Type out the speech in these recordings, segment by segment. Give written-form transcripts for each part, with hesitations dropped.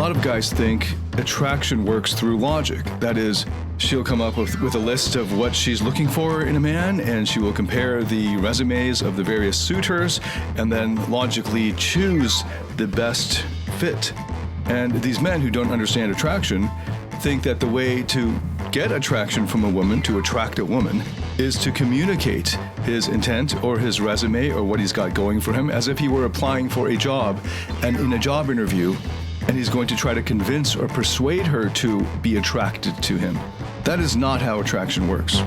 lot of guys think attraction works through logic. That is, she'll come up with a list of what she's looking for in a man, and she will compare the resumes of the various suitors and then logically choose the best fit. And these men who don't understand attraction think that the way to get attraction from a woman, to attract a woman, is to communicate his intent or his resume or what he's got going for him as if he were applying for a job and in a job interview, and he's going to try to convince or persuade her to be attracted to him. That is not how attraction works.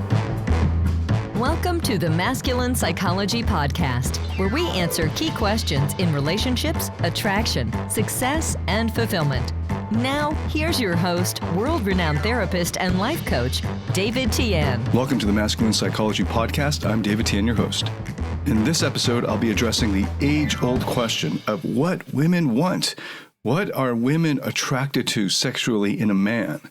Welcome to the Masculine Psychology Podcast, where we answer key questions in relationships, attraction, success, and fulfillment. Now, here's your host, world-renowned therapist and life coach, David Tian. Welcome to the Masculine Psychology Podcast. I'm David Tian, your host. In this episode, I'll be addressing the age-old question of what women want. What are women attracted to sexually in a man?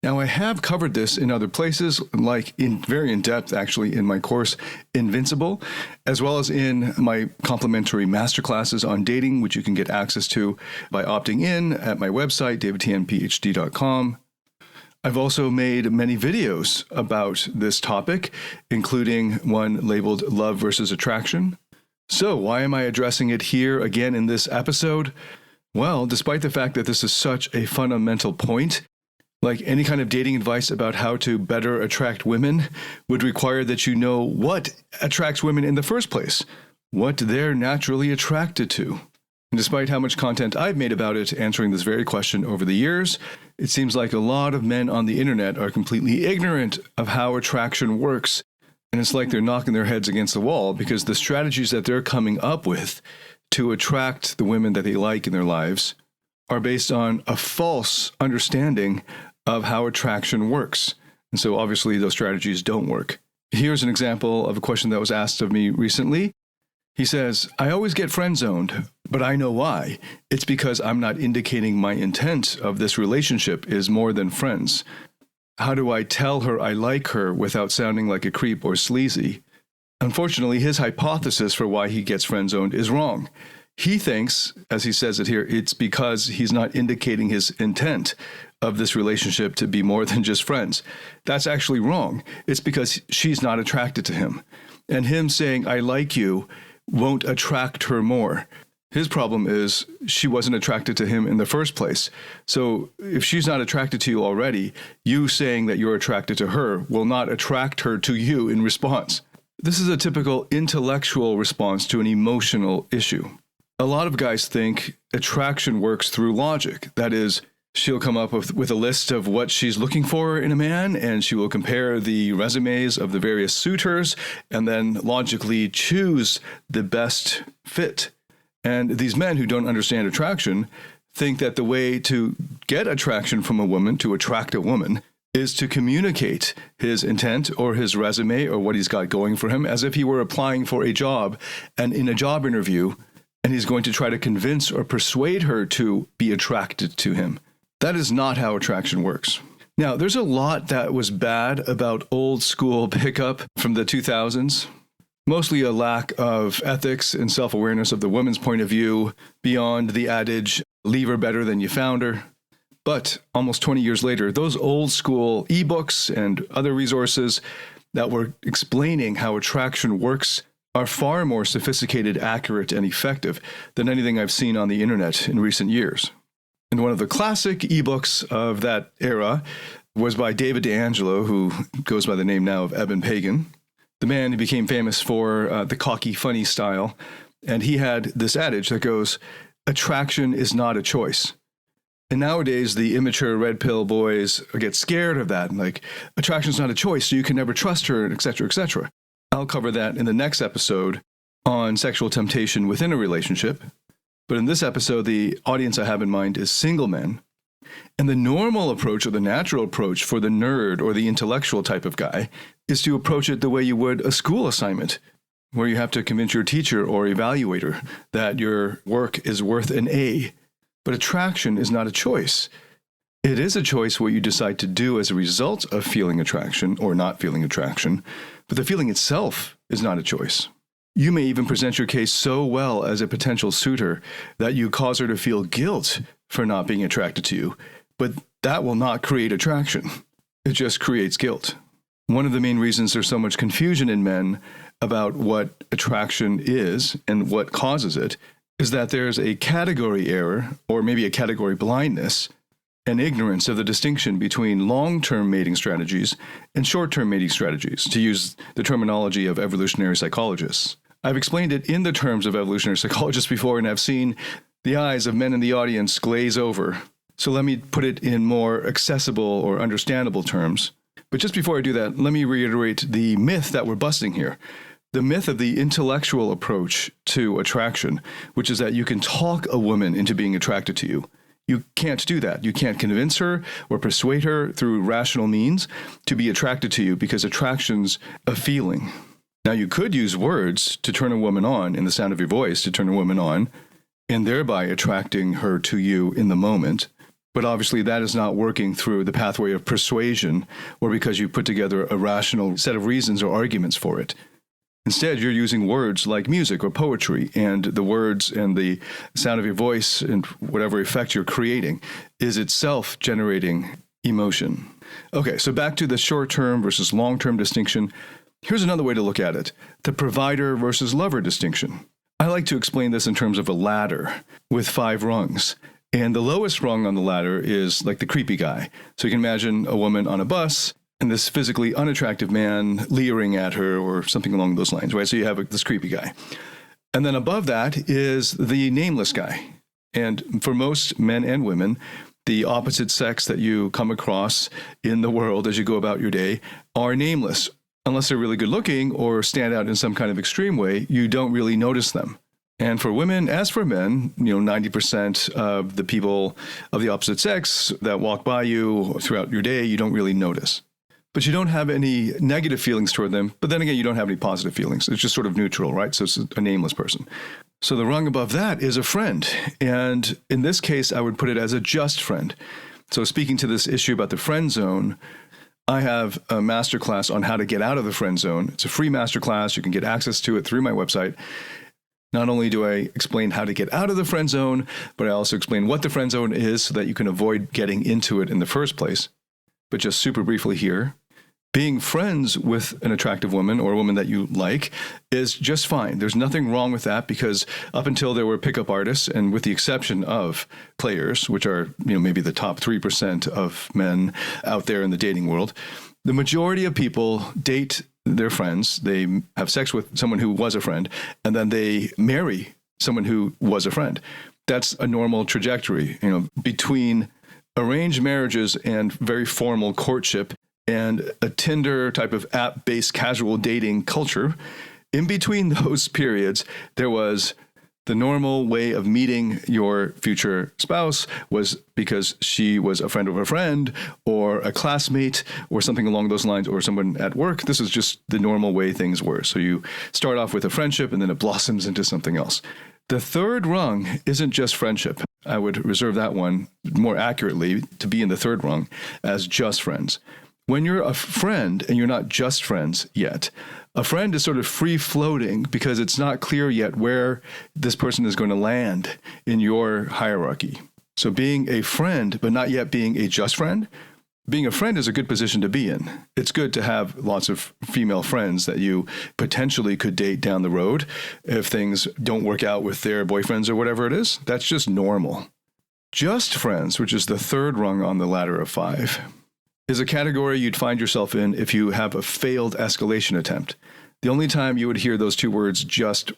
Now, I have covered this in other places, like very in depth, actually, in my course, Invincible, as well as in my complimentary masterclasses on dating, which you can get access to by opting in at my website, davidtnphd.com. I've also made many videos about this topic, including one labeled Love versus Attraction. So why am I addressing it here again in this episode? Well, despite the fact that this is such a fundamental point, like any kind of dating advice about how to better attract women would require that you know what attracts women in the first place, what they're naturally attracted to. And despite how much content I've made about it answering this very question over the years, it seems like a lot of men on the internet are completely ignorant of how attraction works. And it's like they're knocking their heads against the wall because the strategies that they're coming up with to attract the women that they like in their lives are based on a false understanding of how attraction works. And so obviously those strategies don't work. Here's an example of a question that was asked of me recently. He says, I always get friend-zoned, but I know why. It's because I'm not indicating my intent of this relationship is more than friends. How do I tell her I like her without sounding like a creep or sleazy? Unfortunately, his hypothesis for why he gets friend-zoned is wrong. He thinks, as he says it here, it's because he's not indicating his intent of this relationship to be more than just friends. That's actually wrong. It's because she's not attracted to him. And him saying, I like you, won't attract her more. His problem is she wasn't attracted to him in the first place. So if she's not attracted to you already, you saying that you're attracted to her will not attract her to you in response. This is a typical intellectual response to an emotional issue. A lot of guys think attraction works through logic. That is, she'll come up with a list of what she's looking for in a man, and she will compare the resumes of the various suitors and then logically choose the best fit. And these men who don't understand attraction think that the way to get attraction from a woman, to attract a woman, is to communicate his intent or his resume or what he's got going for him as if he were applying for a job and in a job interview, and he's going to try to convince or persuade her to be attracted to him. That is not how attraction works. Now, there's a lot that was bad about old school pickup from the 2000s. Mostly a lack of ethics and self-awareness of the woman's point of view beyond the adage, leave her better than you found her. But almost 20 years later, those old school ebooks and other resources that were explaining how attraction works are far more sophisticated, accurate, and effective than anything I've seen on the internet in recent years. And one of the classic ebooks of that era was by David D'Angelo, who goes by the name now of Eben Pagan, the man who became famous for the cocky, funny style. And he had this adage that goes, attraction is not a choice. And nowadays, the immature red pill boys get scared of that. Like, attraction's not a choice, so you can never trust her, et cetera, et cetera. I'll cover that in the next episode on sexual temptation within a relationship. But in this episode, the audience I have in mind is single men. And the normal approach or the natural approach for the nerd or the intellectual type of guy is to approach it the way you would a school assignment, where you have to convince your teacher or evaluator that your work is worth an A. But attraction is not a choice. It is a choice what you decide to do as a result of feeling attraction or not feeling attraction, but the feeling itself is not a choice. You may even present your case so well as a potential suitor that you cause her to feel guilt for not being attracted to you, but that will not create attraction. It just creates guilt. One of the main reasons there's so much confusion in men about what attraction is and what causes it is that there's a category error, or maybe a category blindness, and ignorance of the distinction between long-term mating strategies and short-term mating strategies, to use the terminology of evolutionary psychologists. I've explained it in the terms of evolutionary psychologists before, and I've seen the eyes of men in the audience glaze over. So let me put it in more accessible or understandable terms. But just before I do that, let me reiterate the myth that we're busting here. The myth of the intellectual approach to attraction, which is that you can talk a woman into being attracted to you. You can't do that. You can't convince her or persuade her through rational means to be attracted to you, because attraction's a feeling. Now, you could use words to turn a woman on, in the sound of your voice to turn a woman on, and thereby attracting her to you in the moment. But obviously that is not working through the pathway of persuasion, or because you put together a rational set of reasons or arguments for it. Instead, you're using words like music or poetry, and the words and the sound of your voice and whatever effect you're creating is itself generating emotion. Okay, so back to the short-term versus long-term distinction. Here's another way to look at it: the provider versus lover distinction. I like to explain this in terms of a ladder with 5 rungs. And the lowest rung on the ladder is like the creepy guy. So you can imagine a woman on a bus and this physically unattractive man leering at her or something along those lines, right? So you have this creepy guy. And then above that is the nameless guy. And for most men and women, the opposite sex that you come across in the world as you go about your day are nameless. Unless they're really good looking or stand out in some kind of extreme way, you don't really notice them. And for women, as for men, 90% of the people of the opposite sex that walk by you throughout your day, you don't really notice. But you don't have any negative feelings toward them. But then again, you don't have any positive feelings. It's just sort of neutral, right? So it's a nameless person. So the rung above that is a friend. And in this case, I would put it as a just friend. So speaking to this issue about the friend zone, I have a masterclass on how to get out of the friend zone. It's a free masterclass. You can get access to it through my website. Not only do I explain how to get out of the friend zone, but I also explain what the friend zone is so that you can avoid getting into it in the first place. But just super briefly here, being friends with an attractive woman or a woman that you like is just fine. There's nothing wrong with that, because up until there were pickup artists, and with the exception of players, which are maybe the top 3% of men out there in the dating world, the majority of people date their friends. They have sex with someone who was a friend, and then they marry someone who was a friend. That's a normal trajectory, between arranged marriages and very formal courtship and a Tinder type of app-based casual dating culture. In between those periods, there was the normal way of meeting your future spouse was because she was a friend of a friend or a classmate or something along those lines, or someone at work. This is just the normal way things were. So you start off with a friendship and then it blossoms into something else. The third rung isn't just friendship. I would reserve that one more accurately to be in the third rung as just friends. When you're a friend and you're not just friends yet, a friend is sort of free-floating because it's not clear yet where this person is going to land in your hierarchy. So being a friend, but not yet being a just friend, being a friend is a good position to be in. It's good to have lots of female friends that you potentially could date down the road if things don't work out with their boyfriends or whatever it is. That's just normal. Just friends, which is the third rung on the ladder of 5, is a category you'd find yourself in if you have a failed escalation attempt. The only time you would hear those two words,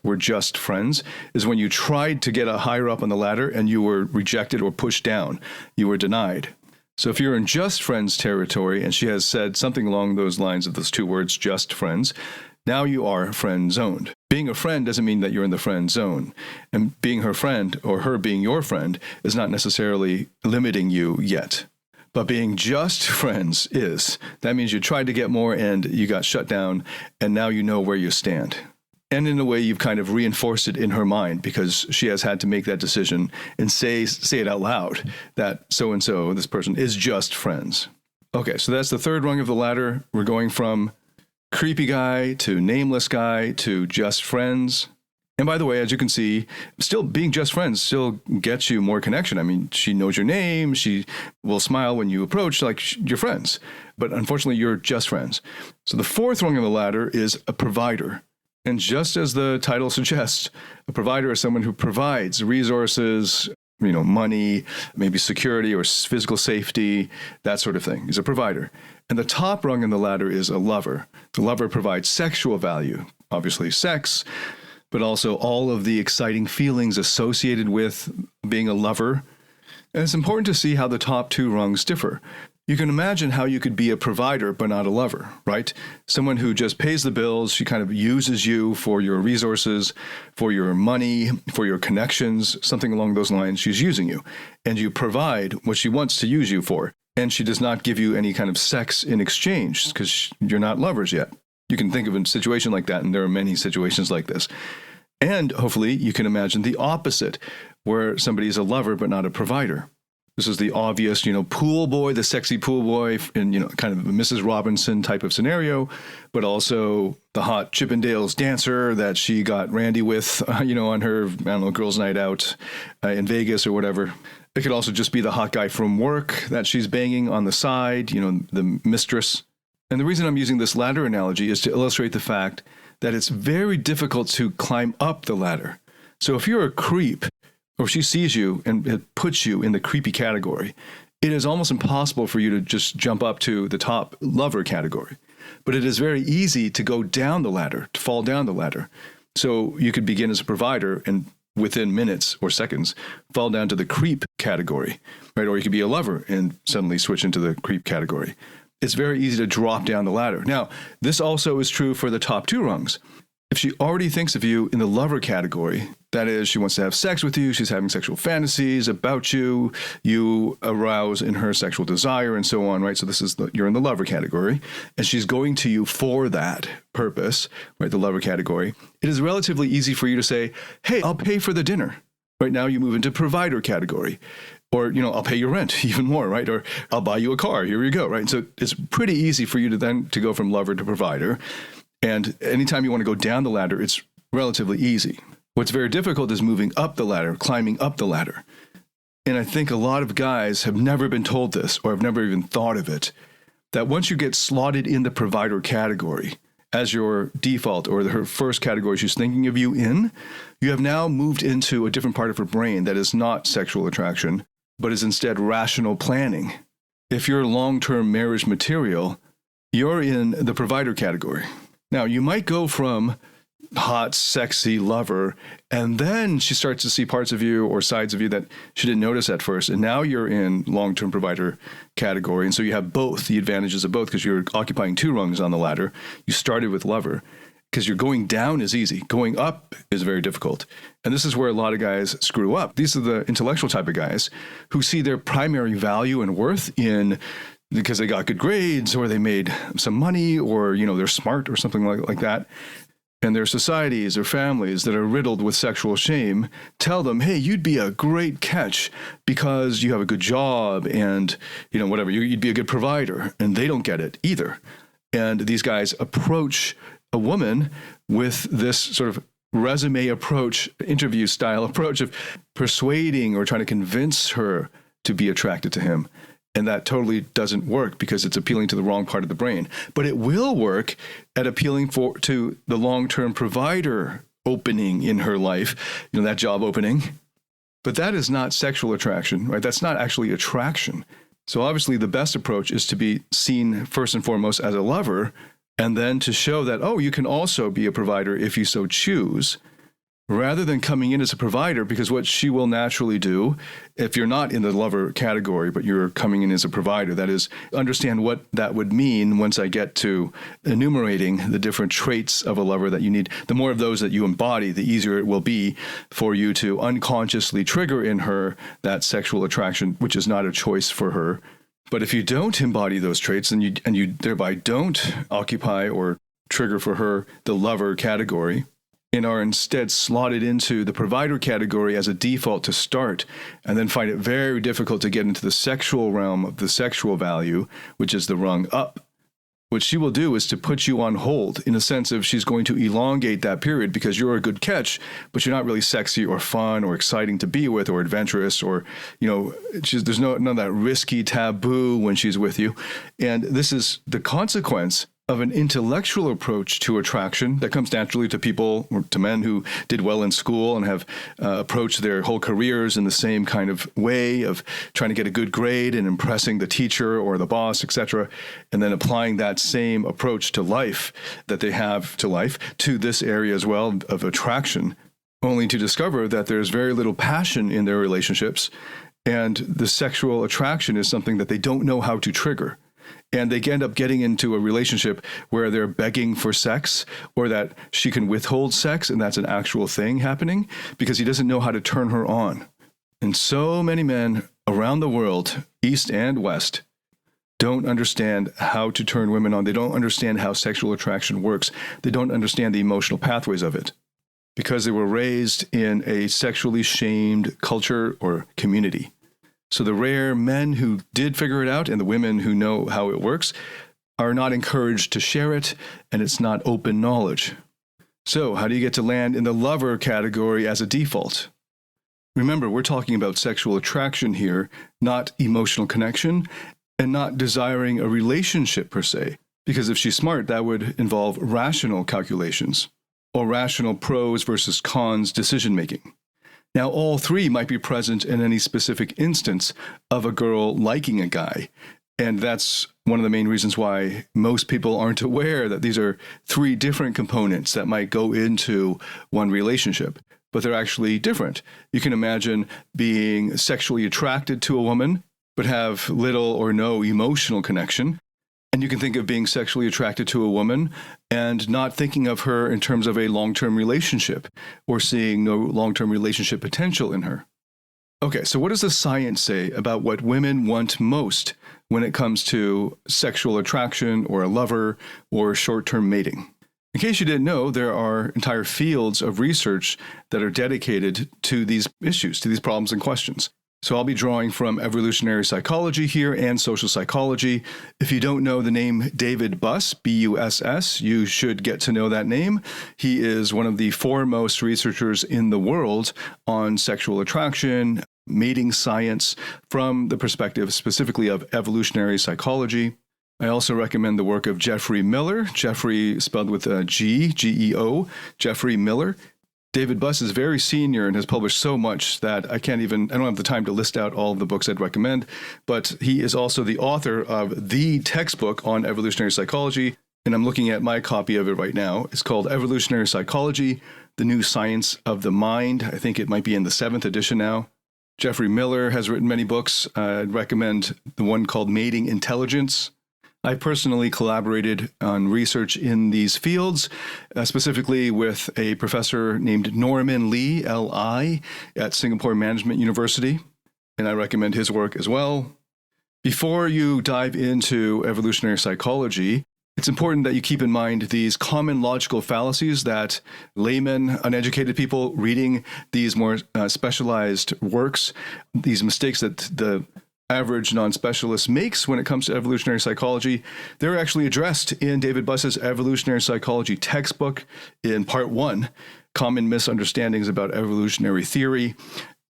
we're just friends, is when you tried to get higher up on the ladder and you were rejected or pushed down. You were denied. So if you're in just friends territory and she has said something along those lines of those two words, just friends, now you are friend zoned. Being a friend doesn't mean that you're in the friend zone. And being her friend or her being your friend is not necessarily limiting you yet. But being just friends is. That means you tried to get more and you got shut down, and now you know where you stand. And in a way, you've kind of reinforced it in her mind because she has had to make that decision and say it out loud that so-and-so, this person, is just friends. Okay, so that's the third rung of the ladder. We're going from creepy guy to nameless guy to just friends. And by the way, as you can see, still being just friends still gets you more connection. I mean, she knows your name. She will smile when you approach like you're friends. But unfortunately, you're just friends. So the fourth rung of the ladder is a provider. And just as the title suggests, a provider is someone who provides resources, money, maybe security or physical safety, that sort of thing. He's a provider. And the top rung in the ladder is a lover. The lover provides sexual value, obviously sex, but also all of the exciting feelings associated with being a lover. And it's important to see how the top two rungs differ. You can imagine how you could be a provider but not a lover, right? Someone who just pays the bills, she kind of uses you for your resources, for your money, for your connections, something along those lines. She's using you. And you provide what she wants to use you for. And she does not give you any kind of sex in exchange because you're not lovers yet. You can think of a situation like that, and there are many situations like this. And hopefully you can imagine the opposite, where somebody is a lover but not a provider. This is the obvious, pool boy, the sexy pool boy, in, kind of a Mrs. Robinson type of scenario, but also the hot Chippendales dancer that she got randy with, on her, girls' night out in Vegas or whatever. It could also just be the hot guy from work that she's banging on the side, the mistress. And the reason I'm using this ladder analogy is to illustrate the fact that it's very difficult to climb up the ladder. So if you're a creep, or she sees you and it puts you in the creepy category, it is almost impossible for you to just jump up to the top lover category. But it is very easy to go down the ladder, to fall down the ladder. So you could begin as a provider and within minutes or seconds fall down to the creep category, right? Or you could be a lover and suddenly switch into the creep category. It's very easy to drop down the ladder. Now, this also is true for the top two rungs. If she already thinks of you in the lover category, that is, she wants to have sex with you, she's having sexual fantasies about you, you arouse in her sexual desire and so on, right? So you're in the lover category, and she's going to you for that purpose, right? The lover category. It is relatively easy for you to say, hey, I'll pay for the dinner. Right now you move into provider category. Or, I'll pay your rent even more, right? Or I'll buy you a car. Here you go, right? So it's pretty easy for you to go from lover to provider. And anytime you want to go down the ladder, it's relatively easy. What's very difficult is moving up the ladder, climbing up the ladder. And I think a lot of guys have never been told this or have never even thought of it, that once you get slotted in the provider category as your default or her first category she's thinking of you in, you have now moved into a different part of her brain that is not sexual attraction, but is instead rational planning. If you're long-term marriage material, you're in the provider category. Now, you might go from hot, sexy lover, and then she starts to see parts of you or sides of you that she didn't notice at first, and now you're in long-term provider category, and so you have both, the advantages of both, because you're occupying two rungs on the ladder. You started with lover, because you're going down is easy. Going up is very difficult. And this is where a lot of guys screw up. These are the intellectual type of guys who see their primary value and worth in because they got good grades or they made some money or, they're smart or something like that. And their societies or families that are riddled with sexual shame tell them, hey, you'd be a great catch because you have a good job and, whatever, you'd be a good provider. And they don't get it either. And these guys approach a woman with this sort of resume approach, interview style approach of persuading or trying to convince her to be attracted to him. And that totally doesn't work because it's appealing to the wrong part of the brain. But it will work at appealing to the long-term provider opening in her life, that job opening. But that is not sexual attraction, right? That's not actually attraction. So obviously the best approach is to be seen first and foremost as a lover, and then to show that, you can also be a provider if you so choose, rather than coming in as a provider, because what she will naturally do, if you're not in the lover category, but you're coming in as a provider, that is, understand what that would mean once I get to enumerating the different traits of a lover that you need. The more of those that you embody, the easier it will be for you to unconsciously trigger in her that sexual attraction, which is not a choice for her. But if you don't embody those traits and you thereby don't occupy or trigger for her the lover category and are instead slotted into the provider category as a default to start and then find it very difficult to get into the sexual realm of the sexual value, which is the rung up, what she will do is to put you on hold in a sense of she's going to elongate that period because you're a good catch, but you're not really sexy or fun or exciting to be with or adventurous or, there's none of that risky taboo when she's with you. And this is the consequence of an intellectual approach to attraction that comes naturally to people, or to men who did well in school and have approached their whole careers in the same kind of way of trying to get a good grade and impressing the teacher or the boss, etc., and then applying that same approach to life that they have to life to this area as well of attraction, only to discover that there's very little passion in their relationships, and the sexual attraction is something that they don't know how to trigger. And they end up getting into a relationship where they're begging for sex, or that she can withhold sex, and that's an actual thing happening because he doesn't know how to turn her on. And so many men around the world, East and West, don't understand how to turn women on. They don't understand how sexual attraction works. They don't understand the emotional pathways of it because they were raised in a sexually shamed culture or community. So the rare men who did figure it out and the women who know how it works are not encouraged to share it, and it's not open knowledge. So how do you get to land in the lover category as a default? Remember, we're talking about sexual attraction here, not emotional connection, and not desiring a relationship per se. Because if she's smart, that would involve rational calculations or rational pros versus cons decision making. Now, all three might be present in any specific instance of a girl liking a guy. And that's one of the main reasons why most people aren't aware that these are three different components that might go into one relationship, but they're actually different. You can imagine being sexually attracted to a woman, but have little or no emotional connection. And you can think of being sexually attracted to a woman and not thinking of her in terms of a long-term relationship or seeing no long-term relationship potential in her. Okay, so what does the science say about what women want most when it comes to sexual attraction or a lover or short-term mating? In case you didn't know, there are entire fields of research that are dedicated to these issues, to these problems and questions. So I'll be drawing from evolutionary psychology here and social psychology. If you don't know the name David Buss, B-U-S-S, you should get to know that name. He is one of the foremost researchers in the world on sexual attraction, mating science, from the perspective specifically of evolutionary psychology. I also recommend the work of Geoffrey Miller, Geoffrey spelled with a G, G-E-O, Geoffrey Miller. David Buss is very senior and has published so much that I don't have the time to list out all of the books I'd recommend, but he is also the author of the textbook on evolutionary psychology, and I'm looking at my copy of it right now. It's called Evolutionary Psychology, The New Science of the Mind. I think it might be in the 7th edition now. Geoffrey Miller has written many books. I'd recommend the one called Mating Intelligence. I personally collaborated on research in these fields, specifically with a professor named Norman Lee, L.I., at Singapore Management University, and I recommend his work as well. Before you dive into evolutionary psychology, it's important that you keep in mind these common logical fallacies that laymen, uneducated people reading these more specialized works, these mistakes that the average non-specialist makes when it comes to evolutionary psychology, they're actually addressed in David Buss's evolutionary psychology textbook in part 1, Common Misunderstandings about Evolutionary Theory.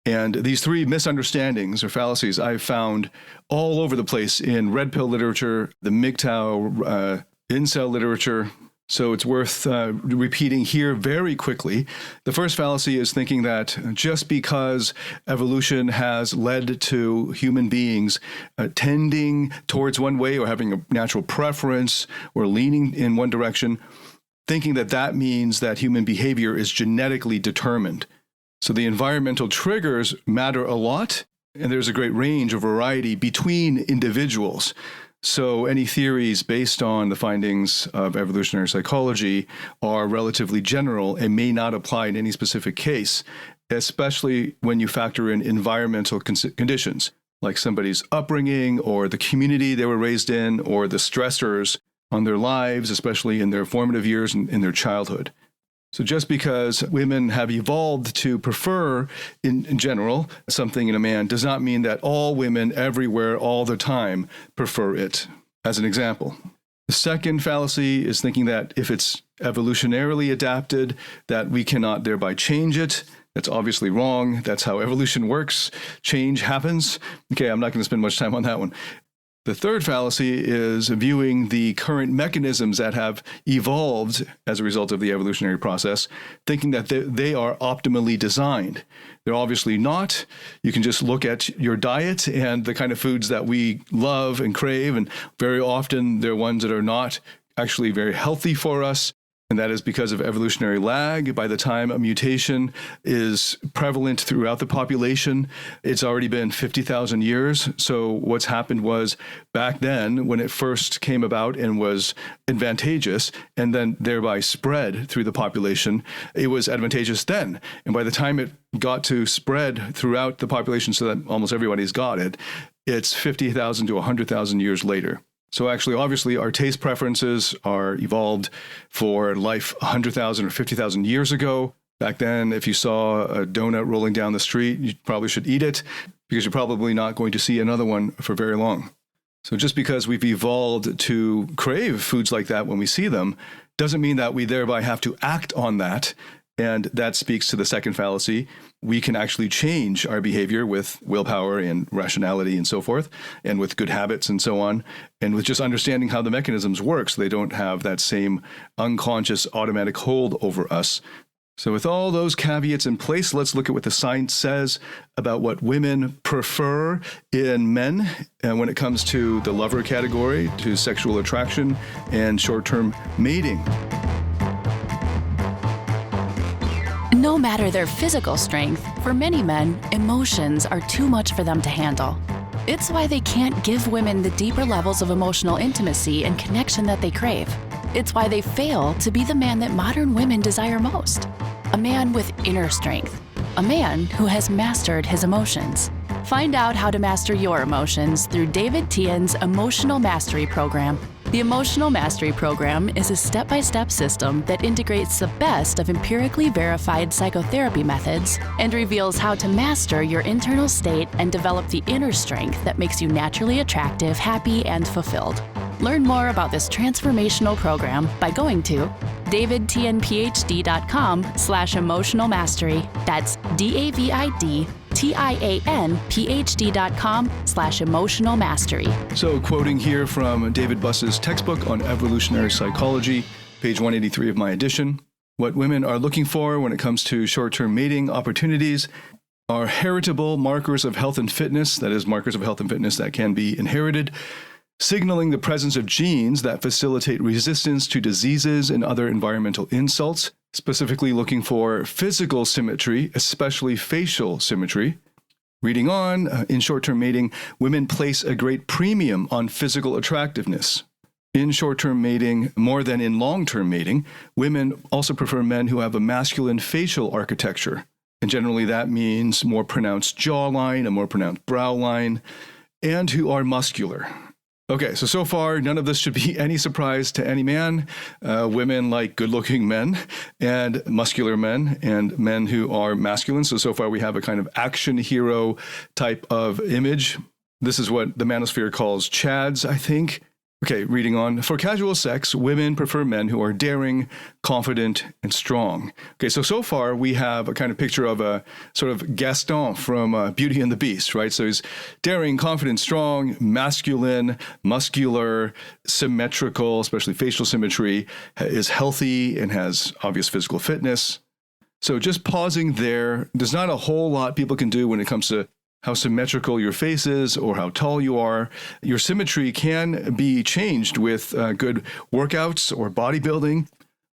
And these three misunderstandings or fallacies I've found all over the place in red pill literature, the MGTOW, incel literature. So it's worth repeating here very quickly. The first fallacy is thinking that just because evolution has led to human beings tending towards one way or having a natural preference or leaning in one direction, thinking that that means that human behavior is genetically determined. So the environmental triggers matter a lot, and there's a great range of variety between individuals. So any theories based on the findings of evolutionary psychology are relatively general and may not apply in any specific case, especially when you factor in environmental conditions, like somebody's upbringing or the community they were raised in or the stressors on their lives, especially in their formative years and in their childhood. So just because women have evolved to prefer, in general, something in a man does not mean that all women everywhere all the time prefer it. As an example, The second fallacy is thinking that if it's evolutionarily adapted, that we cannot thereby change it. That's obviously wrong. That's how evolution works. Change happens. Okay, I'm not going to spend much time on that one. The third fallacy is viewing the current mechanisms that have evolved as a result of the evolutionary process, thinking that they are optimally designed. They're obviously not. You can just look at your diet and the kind of foods that we love and crave, and very often they're ones that are not actually very healthy for us. And that is because of evolutionary lag. By the time a mutation is prevalent throughout the population, it's already been 50,000 years. So what's happened was back then, when it first came about and was advantageous, and then thereby spread through the population, it was advantageous then. And by the time it got to spread throughout the population so that almost everybody's got it, it's 50,000 to 100,000 years later. So actually, obviously, our taste preferences are evolved for life 100,000 or 50,000 years ago. Back then, if you saw a donut rolling down the street, you probably should eat it because you're probably not going to see another one for very long. So just because we've evolved to crave foods like that when we see them doesn't mean that we thereby have to act on that. And that speaks to the second fallacy. We can actually change our behavior with willpower and rationality and so forth, and with good habits and so on, and with just understanding how the mechanisms work so they don't have that same unconscious automatic hold over us. So with all those caveats in place, let's look at what the science says about what women prefer in men when it comes to the lover category, to sexual attraction, and short-term mating. No matter their physical strength, for many men, emotions are too much for them to handle. It's why they can't give women the deeper levels of emotional intimacy and connection that they crave. It's why they fail to be the man that modern women desire most. A man with inner strength. A man who has mastered his emotions. Find out how to master your emotions through David Tian's Emotional Mastery Program. The Emotional Mastery Program is a step-by-step system that integrates the best of empirically verified psychotherapy methods and reveals how to master your internal state and develop the inner strength that makes you naturally attractive, happy, and fulfilled. Learn more about this transformational program by going to davidtianphd.com/emotional mastery. That's DAVIDTIANPHD.com/emotional mastery. So quoting here from David Buss's textbook on evolutionary psychology, page 183 of my edition, what women are looking for when it comes to short-term mating opportunities are heritable markers of health and fitness, that is, markers of health and fitness that can be inherited, signaling the presence of genes that facilitate resistance to diseases and other environmental insults, specifically looking for physical symmetry, especially facial symmetry. Reading on, in short-term mating, women place a great premium on physical attractiveness. In short-term mating, more than in long-term mating, women also prefer men who have a masculine facial architecture. And generally that means more pronounced jawline, a more pronounced brow line, and who are muscular. Okay, so far, none of this should be any surprise to any man. Women like good-looking men and muscular men and men who are masculine. So far we have a kind of action hero type of image. This is what the manosphere calls chads, I think. Okay, reading on. For casual sex, women prefer men who are daring, confident, and strong. Okay, so far we have a kind of picture of a sort of Gaston from Beauty and the Beast, right? So he's daring, confident, strong, masculine, muscular, symmetrical, especially facial symmetry, is healthy and has obvious physical fitness. So just pausing there, there's not a whole lot people can do when it comes to how symmetrical your face is or how tall you are. Your symmetry can be changed with good workouts or bodybuilding.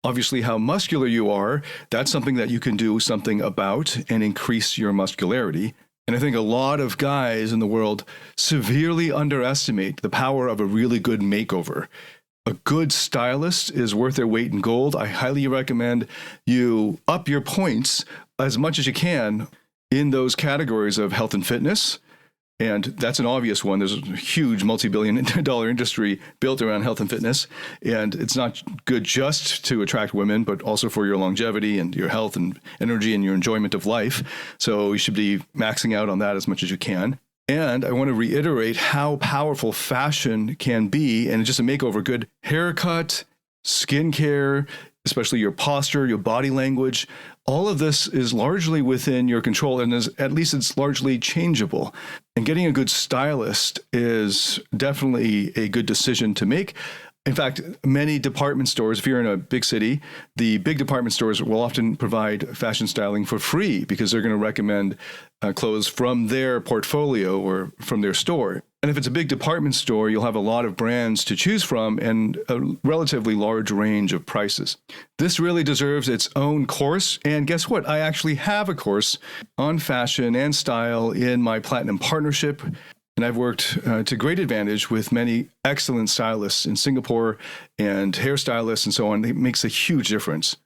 Obviously, how muscular you are, that's something that you can do something about and increase your muscularity. And I think a lot of guys in the world severely underestimate the power of a really good makeover. A good stylist is worth their weight in gold. I highly recommend you up your points as much as you can in those categories of health and fitness. And that's an obvious one. There's a huge multi-billion-dollar industry built around health and fitness. And it's not good just to attract women, but also for your longevity and your health and energy and your enjoyment of life. So you should be maxing out on that as much as you can. And I want to reiterate how powerful fashion can be, and just a makeover, good haircut, skincare, especially your posture, your body language. All of this is largely within your control, and at least it's largely changeable. And getting a good stylist is definitely a good decision to make. In fact, many department stores, if you're in a big city, the big department stores will often provide fashion styling for free because they're going to recommend clothes from their portfolio or from their store. And if it's a big department store, you'll have a lot of brands to choose from and a relatively large range of prices. This really deserves its own course. And guess what? I actually have a course on fashion and style in my Platinum Partnership. And I've worked to great advantage with many excellent stylists in Singapore and hairstylists and so on. It makes a huge difference.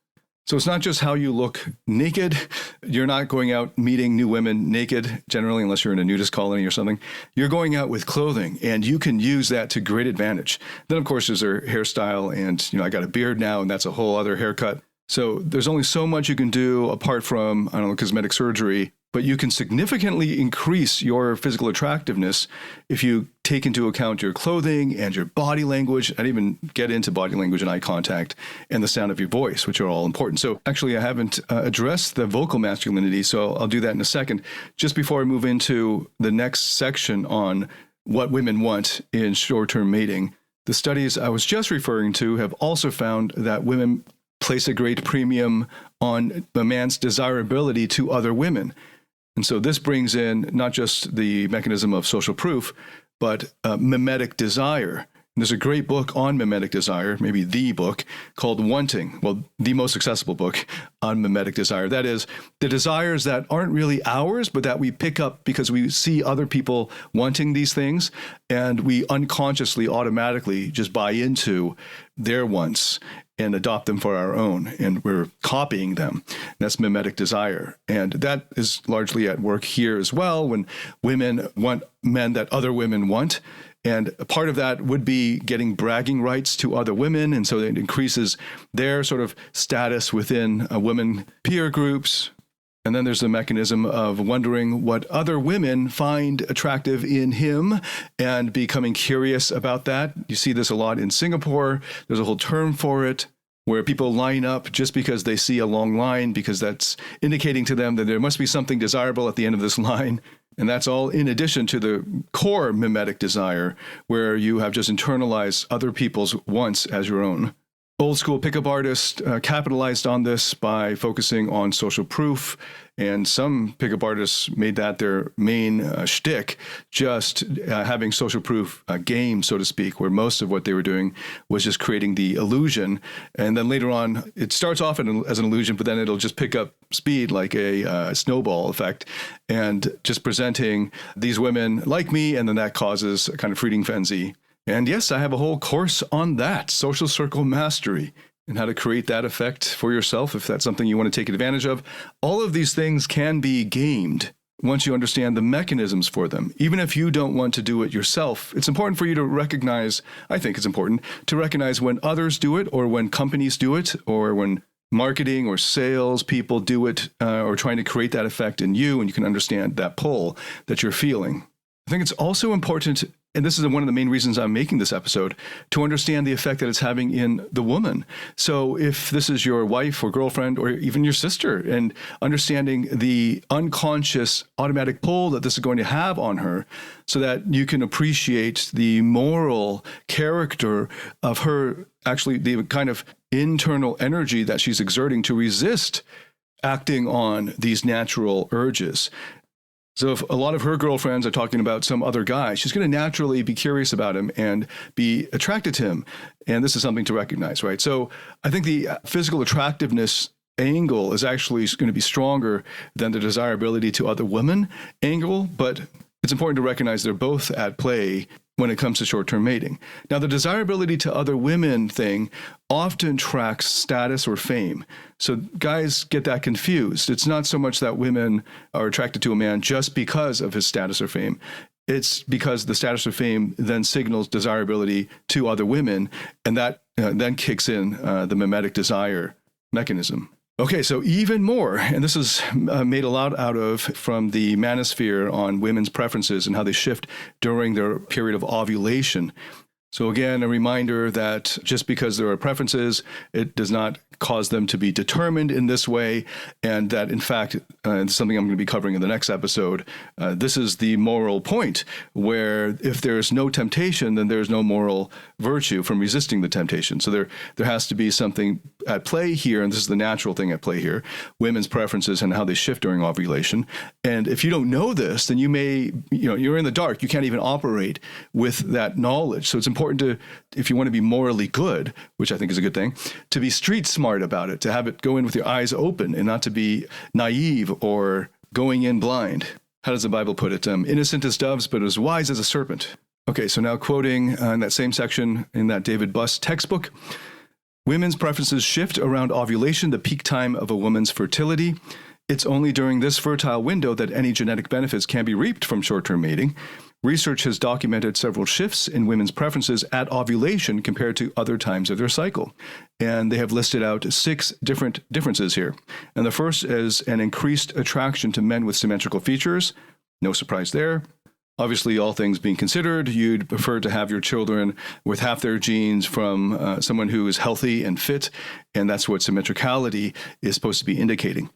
So it's not just how you look naked. You're not going out meeting new women naked, generally, unless you're in a nudist colony or something. You're going out with clothing, and you can use that to great advantage. Then, of course, there's their hairstyle, and I got a beard now, and that's a whole other haircut. So there's only so much you can do apart from, cosmetic surgery, but you can significantly increase your physical attractiveness if you take into account your clothing and your body language. I'd even get into body language and eye contact and the sound of your voice, which are all important. So actually, I haven't addressed the vocal masculinity, so I'll do that in a second. Just before I move into the next section on what women want in short-term mating, the studies I was just referring to have also found that women place a great premium on a man's desirability to other women. And so this brings in not just the mechanism of social proof, but mimetic desire. And there's a great book on mimetic desire, maybe the book, called Wanting. Well, the most accessible book on mimetic desire. That is, the desires that aren't really ours, but that we pick up because we see other people wanting these things, and we unconsciously, automatically just buy into their wants and adopt them for our own, and we're copying them. That's mimetic desire. And that is largely at work here as well, when women want men that other women want. And a part of that would be getting bragging rights to other women, and so it increases their sort of status within women peer groups. And then there's the mechanism of wondering what other women find attractive in him and becoming curious about that. You see this a lot in Singapore. There's a whole term for it, where people line up just because they see a long line, because that's indicating to them that there must be something desirable at the end of this line. And that's all in addition to the core mimetic desire, where you have just internalized other people's wants as your own. Old school pickup artists capitalized on this by focusing on social proof, and some pickup artists made that their main shtick, just having social proof game, so to speak, where most of what they were doing was just creating the illusion. And then later on, it starts off as an illusion, but then it'll just pick up speed like a snowball effect, and just presenting these women like me, and then that causes a kind of feeding frenzy. And yes, I have a whole course on that, social circle mastery, and how to create that effect for yourself if that's something you want to take advantage of. All of these things can be gamed once you understand the mechanisms for them. Even if you don't want to do it yourself, it's important for you to recognize, I think it's important, to recognize when others do it, or when companies do it, or when marketing or sales people do it, or trying to create that effect in you, and you can understand that pull that you're feeling. I think it's also important, and this is one of the main reasons I'm making this episode, to understand the effect that it's having in the woman. So if this is your wife or girlfriend or even your sister, and understanding the unconscious automatic pull that this is going to have on her, so that you can appreciate the moral character of her, actually the kind of internal energy that she's exerting to resist acting on these natural urges. So if a lot of her girlfriends are talking about some other guy, she's going to naturally be curious about him and be attracted to him. And this is something to recognize, right? So I think the physical attractiveness angle is actually going to be stronger than the desirability to other women angle, but it's important to recognize they're both at play when it comes to short-term mating. Now, the desirability to other women thing often tracks status or fame. So guys get that confused. It's not so much that women are attracted to a man just because of his status or fame. It's because the status or fame then signals desirability to other women, and that then kicks in the mimetic desire mechanism. Okay, so even more, and this is made a lot out of from the manosphere on women's preferences and how they shift during their period of ovulation. So again, a reminder that just because there are preferences, it does not cause them to be determined in this way, and that in fact, it's something I'm going to be covering in the next episode, this is the moral point, where if there's no temptation, then there's no moral virtue from resisting the temptation. So there has to be something at play here, and this is the natural thing at play here, women's preferences and how they shift during ovulation. And if you don't know this, then you're in the dark. You can't even operate with that knowledge. So it's important to, if you want to be morally good, which I think is a good thing, to be street smart about it, to have it go in with your eyes open and not to be naive or going in blind. How does the Bible put it? Innocent as doves, but as wise as a serpent. Okay, so now quoting in that same section in that David Buss textbook, women's preferences shift around ovulation, the peak time of a woman's fertility. It's only during this fertile window that any genetic benefits can be reaped from short-term mating. Research has documented several shifts in women's preferences at ovulation compared to other times of their cycle. And they have listed out 6 different differences here. And the first is an increased attraction to men with symmetrical features. No surprise there. Obviously, all things being considered, you'd prefer to have your children with half their genes from someone who is healthy and fit, and that's what symmetricality is supposed to be indicating.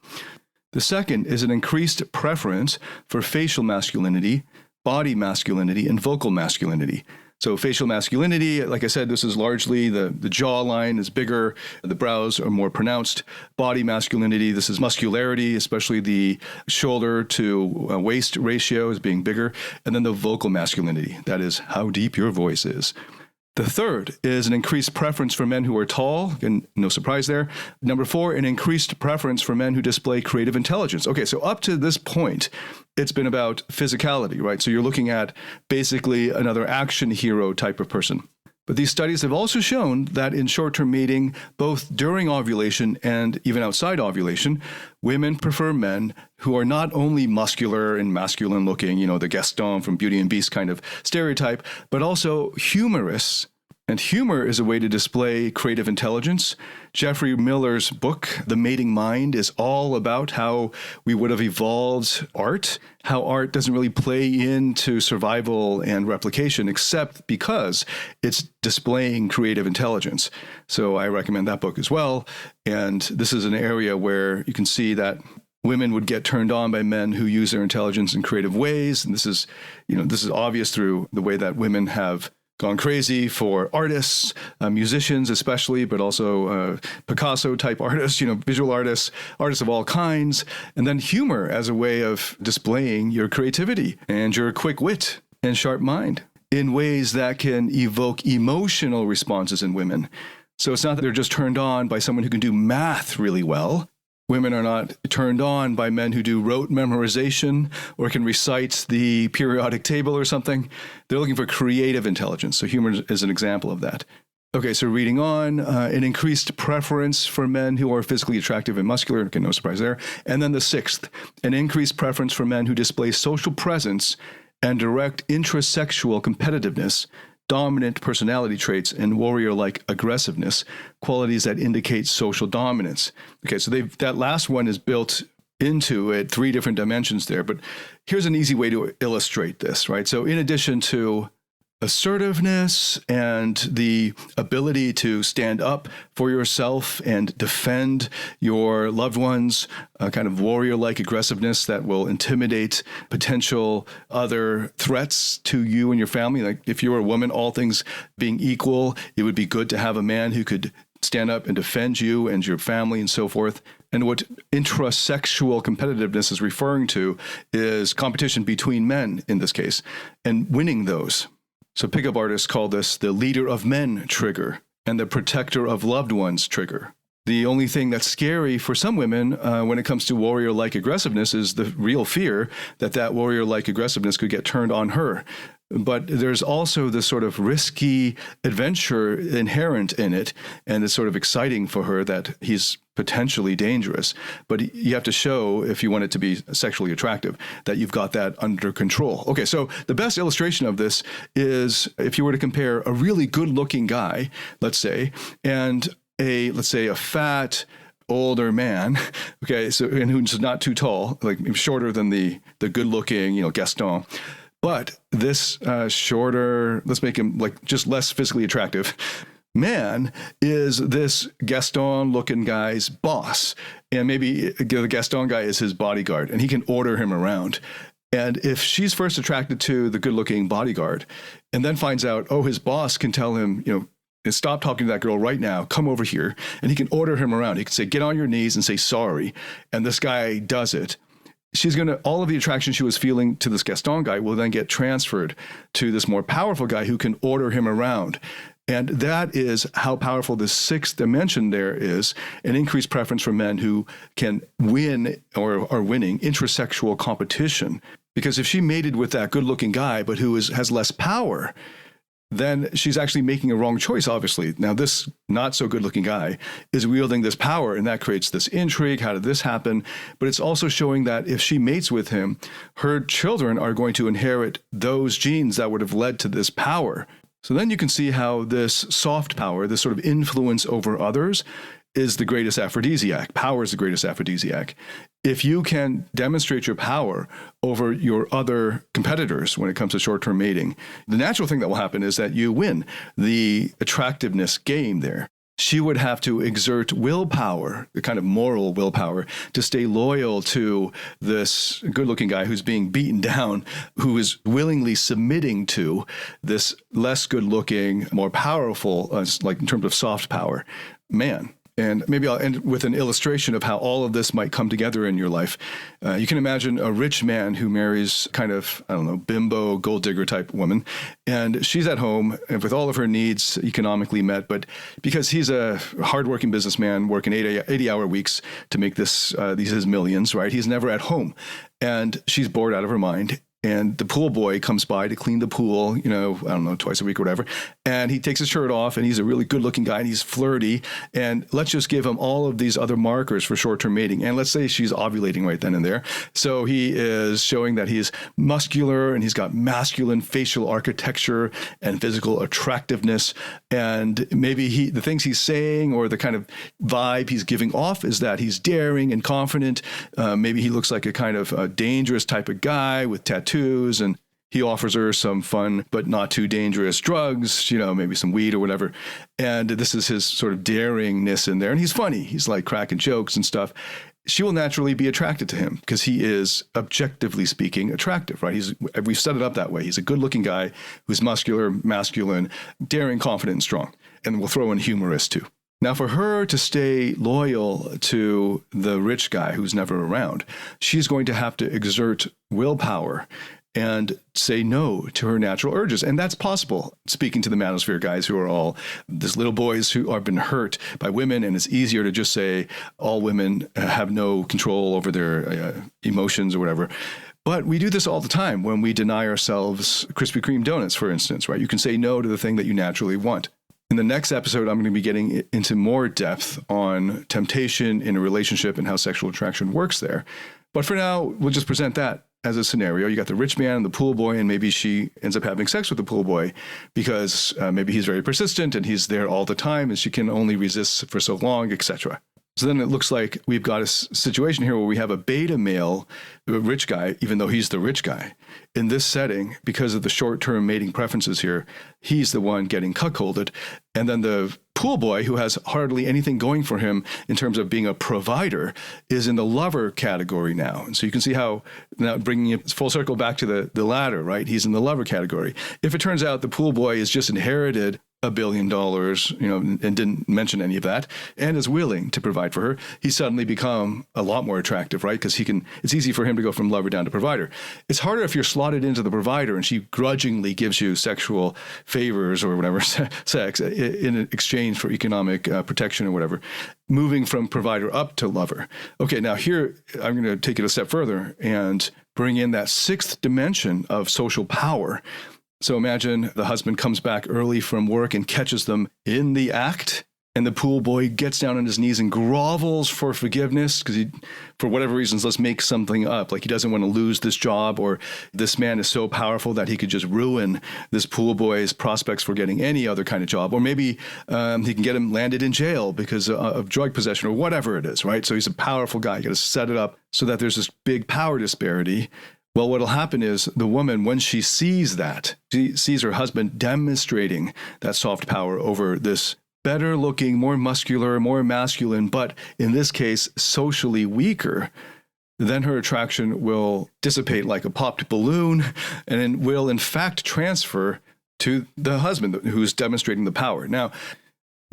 The second is an increased preference for facial masculinity, body masculinity, and vocal masculinity. So facial masculinity, like I said, this is largely the jawline is bigger, the brows are more pronounced. Body masculinity, this is muscularity, especially the shoulder to waist ratio is being bigger. And then the vocal masculinity, that is how deep your voice is. The third is an increased preference for men who are tall, and no surprise there. Number 4, an increased preference for men who display creative intelligence. Okay, so up to this point, it's been about physicality, right? So you're looking at basically another action hero type of person. But these studies have also shown that in short-term mating, both during ovulation and even outside ovulation, women prefer men who are not only muscular and masculine looking, the Gaston from Beauty and Beast kind of stereotype, but also humorous. And humor is a way to display creative intelligence. Jeffrey Miller's book, The Mating Mind, is all about how we would have evolved art, how art doesn't really play into survival and replication, except because it's displaying creative intelligence. So I recommend that book as well. And this is an area where you can see that women would get turned on by men who use their intelligence in creative ways. And this is obvious through the way that women have gone crazy for artists, musicians especially, but also Picasso-type artists, visual artists of all kinds, and then humor as a way of displaying your creativity and your quick wit and sharp mind in ways that can evoke emotional responses in women. So it's not that they're just turned on by someone who can do math really well. Women are not turned on by men who do rote memorization or can recite the periodic table or something. They're looking for creative intelligence. So humor is an example of that. Okay, so reading on, an increased preference for men who are physically attractive and muscular. Okay, no surprise there. And then the 6th, an increased preference for men who display social presence and direct intrasexual competitiveness, dominant personality traits, and warrior-like aggressiveness, qualities that indicate social dominance. Okay, so that last one is built into it, 3 different dimensions there. But here's an easy way to illustrate this, right? So in addition to assertiveness and the ability to stand up for yourself and defend your loved ones, a kind of warrior-like aggressiveness that will intimidate potential other threats to you and your family. Like if you were a woman, all things being equal, it would be good to have a man who could stand up and defend you and your family and so forth. And what intrasexual competitiveness is referring to is competition between men in this case, and winning those. So pickup artists call this the leader of men trigger and the protector of loved ones trigger. The only thing that's scary for some women when it comes to warrior-like aggressiveness is the real fear that warrior-like aggressiveness could get turned on her. But there's also this sort of risky adventure inherent in it, and it's sort of exciting for her that he's potentially dangerous. But you have to show, if you want it to be sexually attractive, that you've got that under control. Okay, so the best illustration of this is if you were to compare a really good-looking guy, let's say, and a fat, older man, okay, so and who's not too tall, like shorter than the good-looking, Gaston. But this shorter, let's make him like just less physically attractive man is this Gaston-looking guy's boss. And maybe the Gaston guy is his bodyguard, and he can order him around. And if she's first attracted to the good-looking bodyguard and then finds out, oh, his boss can tell him, stop talking to that girl right now, come over here, and he can order him around. He can say, get on your knees and say sorry. And this guy does it. She's going to, all of the attraction she was feeling to this Gaston guy will then get transferred to this more powerful guy who can order him around. And that is how powerful this sixth dimension there is, an increased preference for men who can win or are winning intrasexual competition. Because if she mated with that good-looking guy, but who has less power, then she's actually making a wrong choice, obviously. Now, this not so good-looking guy is wielding this power, and that creates this intrigue. How did this happen? But it's also showing that if she mates with him, her children are going to inherit those genes that would have led to this power. So then you can see how this soft power, this sort of influence over others, is the greatest aphrodisiac. Power is the greatest aphrodisiac. If you can demonstrate your power over your other competitors when it comes to short-term mating, the natural thing that will happen is that you win the attractiveness game there. She would have to exert willpower, the kind of moral willpower, to stay loyal to this good-looking guy who's being beaten down, who is willingly submitting to this less good-looking, more powerful, like in terms of soft power, man. And maybe I'll end with an illustration of how all of this might come together in your life. You can imagine a rich man who marries kind of, bimbo, gold digger type woman. And she's at home and with all of her needs economically met. But because he's a hardworking businessman working 80-hour weeks to make these his millions, right? He's never at home. And she's bored out of her mind. And the pool boy comes by to clean the pool, twice a week or whatever. And he takes his shirt off, and he's a really good-looking guy, and he's flirty. And let's just give him all of these other markers for short-term mating. And let's say she's ovulating right then and there. So he is showing that he's muscular, and he's got masculine facial architecture and physical attractiveness. And maybe the things he's saying or the kind of vibe he's giving off is that he's daring and confident. Maybe he looks like a kind of a dangerous type of guy with tattoos. And he offers her some fun but not too dangerous drugs, maybe some weed or whatever. And this is his sort of daringness in there. And he's funny. He's like cracking jokes and stuff. She will naturally be attracted to him because he is, objectively speaking, attractive, right? We've set it up that way. He's a good-looking guy who's muscular, masculine, daring, confident, and strong. And we'll throw in humorous too. Now, for her to stay loyal to the rich guy who's never around, she's going to have to exert willpower and say no to her natural urges. And that's possible, speaking to the manosphere guys who are all these little boys who have been hurt by women. And it's easier to just say all women have no control over their emotions or whatever. But we do this all the time when we deny ourselves Krispy Kreme donuts, for instance, right? You can say no to the thing that you naturally want. In the next episode, I'm going to be getting into more depth on temptation in a relationship and how sexual attraction works there. But for now, we'll just present that as a scenario. You got the rich man and the pool boy, and maybe she ends up having sex with the pool boy because maybe he's very persistent and he's there all the time and she can only resist for so long, etc. So then it looks like we've got a situation here where we have a beta male, a rich guy, even though he's the rich guy. In this setting, because of the short-term mating preferences here, he's the one getting cuckolded. And then the pool boy, who has hardly anything going for him in terms of being a provider, is in the lover category now. And so you can see how, now bringing it full circle back to the ladder, right? He's in the lover category. If it turns out the pool boy is just inherited $1 billion, and didn't mention any of that, and is willing to provide for her, he's suddenly become a lot more attractive, right? Because it's easy for him to go from lover down to provider. It's harder if you're slotted into the provider and she grudgingly gives you sexual favors or whatever, sex, in exchange for economic protection or whatever, moving from provider up to lover. Okay, now here, I'm going to take it a step further and bring in that sixth dimension of social power. So imagine the husband comes back early from work and catches them in the act. And the pool boy gets down on his knees and grovels for forgiveness because for whatever reasons, let's make something up. Like he doesn't want to lose this job, or this man is so powerful that he could just ruin this pool boy's prospects for getting any other kind of job. Or maybe he can get him landed in jail because of drug possession or whatever it is, right? So he's a powerful guy. You got to set it up so that there's this big power disparity. Well, what'll happen is the woman, when she sees that, she sees her husband demonstrating that soft power over this better looking, more muscular, more masculine, but in this case, socially weaker, then her attraction will dissipate like a popped balloon and will in fact transfer to the husband who's demonstrating the power. Now,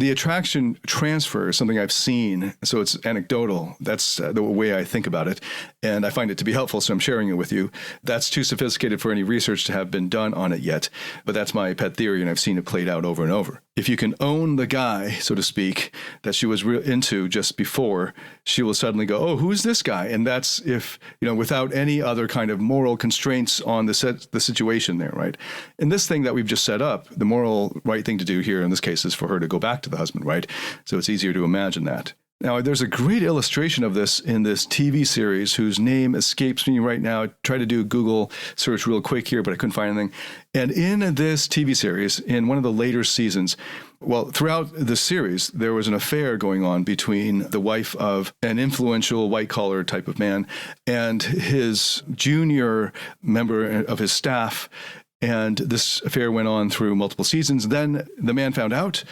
the attraction transfer is something I've seen, so it's anecdotal. That's the way I think about it, and I find it to be helpful, so I'm sharing it with you. That's too sophisticated for any research to have been done on it yet, but that's my pet theory, and I've seen it played out over and over. If you can own the guy, so to speak, that she was into just before, she will suddenly go, oh, who's this guy? And that's if, without any other kind of moral constraints on the situation there, right? And this thing that we've just set up, the moral right thing to do here in this case is for her to go back to the husband, right? So it's easier to imagine that. Now, there's a great illustration of this in this TV series whose name escapes me right now. I tried to do a Google search real quick here, but I couldn't find anything. And in this TV series, in one of the later seasons, well, throughout the series, there was an affair going on between the wife of an influential white-collar type of man and his junior member of his staff. And this affair went on through multiple seasons. Then the man found out,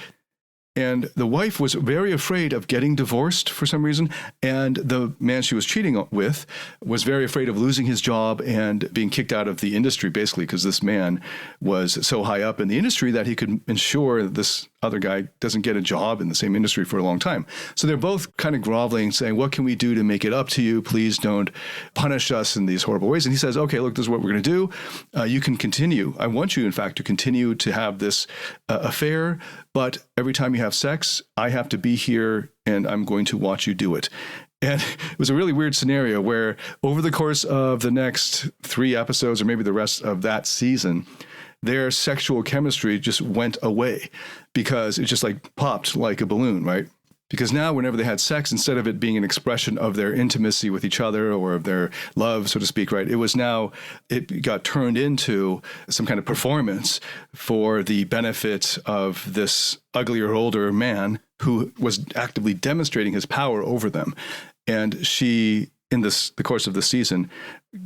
and the wife was very afraid of getting divorced for some reason. And the man she was cheating with was very afraid of losing his job and being kicked out of the industry, basically, because this man was so high up in the industry that he could ensure this other guy doesn't get a job in the same industry for a long time. So they're both kind of groveling, saying, what can we do to make it up to you? Please don't punish us in these horrible ways. And he says, okay, look, this is what we're going to do. You can continue. I want you, in fact, to continue to have this affair. But every time you have sex, I have to be here and I'm going to watch you do it. And it was a really weird scenario where over the course of the next 3 episodes, or maybe the rest of that season, their sexual chemistry just went away because it just like popped like a balloon, right? Because now whenever they had sex, instead of it being an expression of their intimacy with each other or of their love, so to speak, right, it got turned into some kind of performance for the benefit of this uglier, older man who was actively demonstrating his power over them. And she, in the course of the season,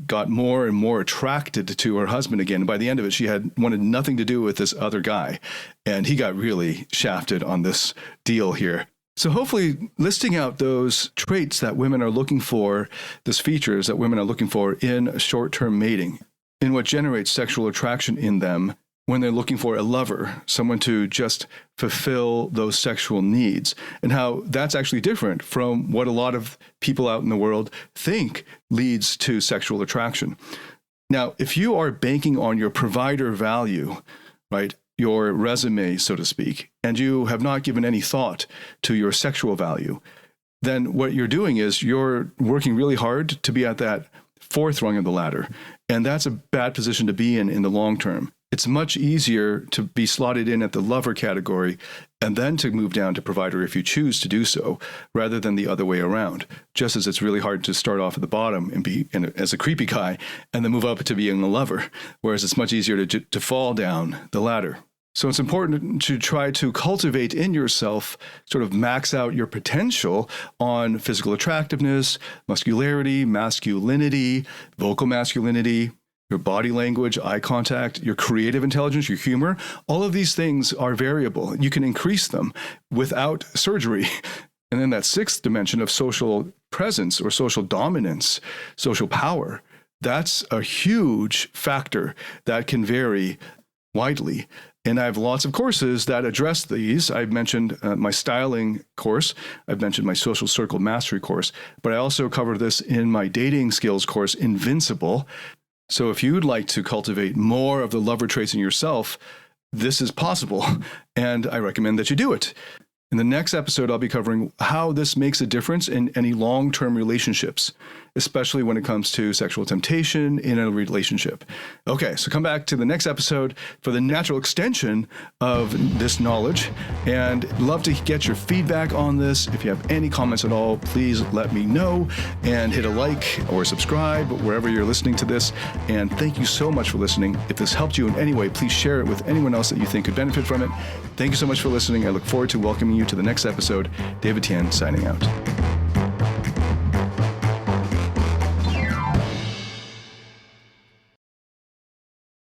got more and more attracted to her husband again. By the end of it, she had wanted nothing to do with this other guy. And he got really shafted on this deal here. So hopefully listing out those traits that women are looking for, those features that women are looking for in short-term mating, in what generates sexual attraction in them when they're looking for a lover, someone to just fulfill those sexual needs, and how that's actually different from what a lot of people out in the world think leads to sexual attraction. Now, if you are banking on your provider value, right, your resume, so to speak, and you have not given any thought to your sexual value, then what you're doing is you're working really hard to be at that 4th rung of the ladder. And that's a bad position to be in the long term. It's much easier to be slotted in at the lover category and then to move down to provider if you choose to do so, rather than the other way around. Just as it's really hard to start off at the bottom and be as a creepy guy and then move up to being a lover, whereas it's much easier to fall down the ladder. So it's important to try to cultivate in yourself, sort of max out your potential on physical attractiveness, muscularity, masculinity, vocal masculinity, your body language, eye contact, your creative intelligence, your humor. All of these things are variable. You can increase them without surgery. And then that 6th dimension of social presence or social dominance, social power, that's a huge factor that can vary widely. And I have lots of courses that address these. I've mentioned my styling course. I've mentioned my social circle mastery course. But I also cover this in my dating skills course, Invincible. So if you'd like to cultivate more of the lover traits in yourself, this is possible. And I recommend that you do it. In the next episode, I'll be covering how this makes a difference in any long-term relationships, especially when it comes to sexual temptation in a relationship. Okay, so come back to the next episode for the natural extension of this knowledge, and love to get your feedback on this. If you have any comments at all, please let me know, and hit a like or subscribe wherever you're listening to this. And thank you so much for listening. If this helped you in any way, please share it with anyone else that you think could benefit from it. Thank you so much for listening. I look forward to welcoming you to the next episode. David Tian signing out.